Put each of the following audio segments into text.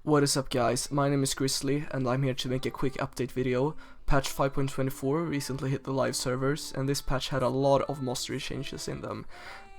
What is up guys, my name is Grizzly and I'm here to make a quick update video. Patch 5.24 recently hit the live servers and this patch had a lot of Mastery changes in them.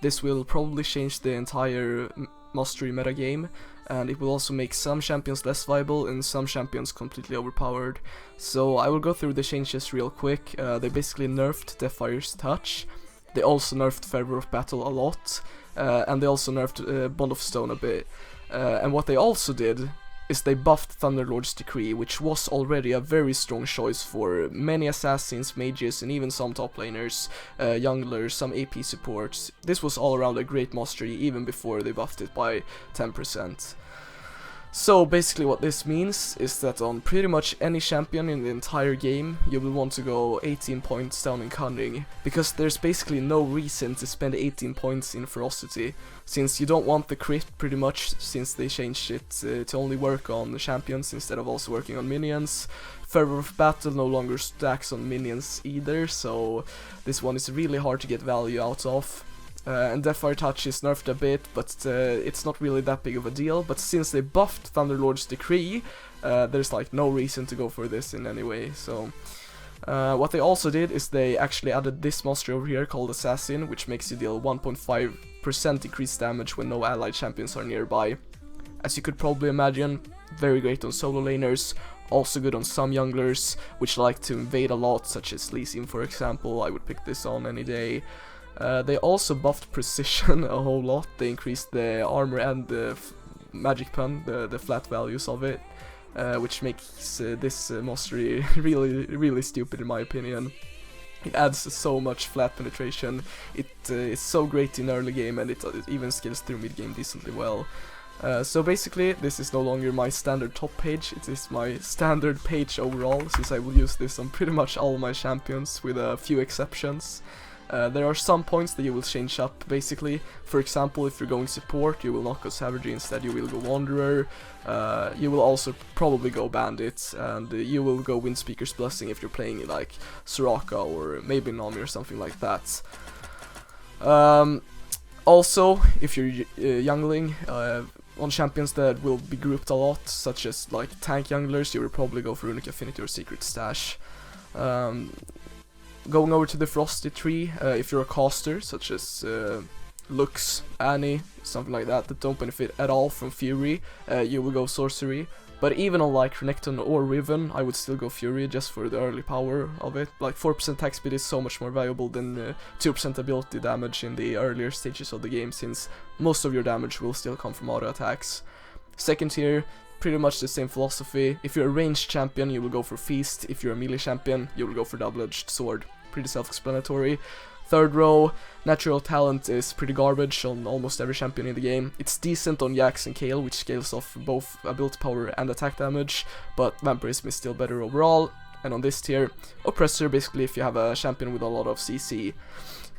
This will probably change the entire Mastery metagame, and it will also make some champions less viable and some champions completely overpowered. So I will go through the changes real quick. They basically nerfed Deathfire's touch, they also nerfed Fervor of Battle a lot, and they also nerfed Bond of Stone a bit. And what they also did is they buffed Thunderlord's Decree, which was already a very strong choice for many assassins, mages, and even some top laners, junglers, some AP supports. This was all around a great mastery even before they buffed it by 10%. So basically what this means is that on pretty much any champion in the entire game you will want to go 18 points down in Cunning, because there's basically no reason to spend 18 points in Ferocity, since you don't want the crit pretty much, since they changed it to only work on the champions instead of also working on minions. Fervor of Battle no longer stacks on minions either, so this one is really hard to get value out of. And Deathfire Touch is nerfed a bit, but it's not really that big of a deal. But since they buffed Thunderlord's Decree, there's like no reason to go for this in any way. So what they also did is they actually added this monster over here called Assassin, which makes you deal 1.5% increased damage when no allied champions are nearby. As you could probably imagine, very great on solo laners, also good on some junglers, which like to invade a lot, such as Lee Sin for example. I would pick this on any day. They also buffed precision a whole lot. They increased the armor and the magic pun, the flat values of it, which makes this mastery really stupid in my opinion. It adds so much flat penetration. It is so great in early game, and it even scales through mid game decently well. So basically this is no longer my standard top page, it is my standard page overall, since I will use this on pretty much all my champions with a few exceptions. There are some points that you will change up basically. For example, if you're going support, you will not go Savagery, instead you will go Wanderer. You will also probably go Bandit, and you will go Windspeaker's Blessing if you're playing like Soraka or maybe Nami or something like that. Also, if you're jungling, on champions that will be grouped a lot, such as like tank junglers, you will probably go for Runic Affinity or Secret Stash. Going over to the Frosty tree, if you're a caster, such as Lux, Annie, something like that, that don't benefit at all from Fury, you will go Sorcery. But even on like Renekton or Riven, I would still go Fury just for the early power of it. Like 4% attack speed is so much more valuable than 2% ability damage in the earlier stages of the game, since most of your damage will still come from auto attacks. Second tier, pretty much the same philosophy. If you're a ranged champion, you will go for Feast. If you're a melee champion, you will go for Double-Edged Sword. Pretty self-explanatory. Third row, Natural Talent is pretty garbage on almost every champion in the game. It's decent on Jax and Kayle, which scales off both ability power and attack damage, but Vampirism is still better overall. And on this tier, Oppressor basically if you have a champion with a lot of CC.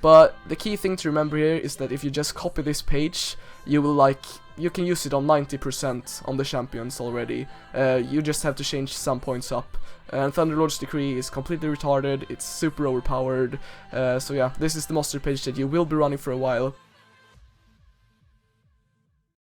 But the key thing to remember here is that if you just copy this page, you can use it on 90% on the champions already. You just have to change some points up. And Thunderlord's Decree is completely retarded, it's super overpowered. So yeah, this is the master page that you will be running for a while.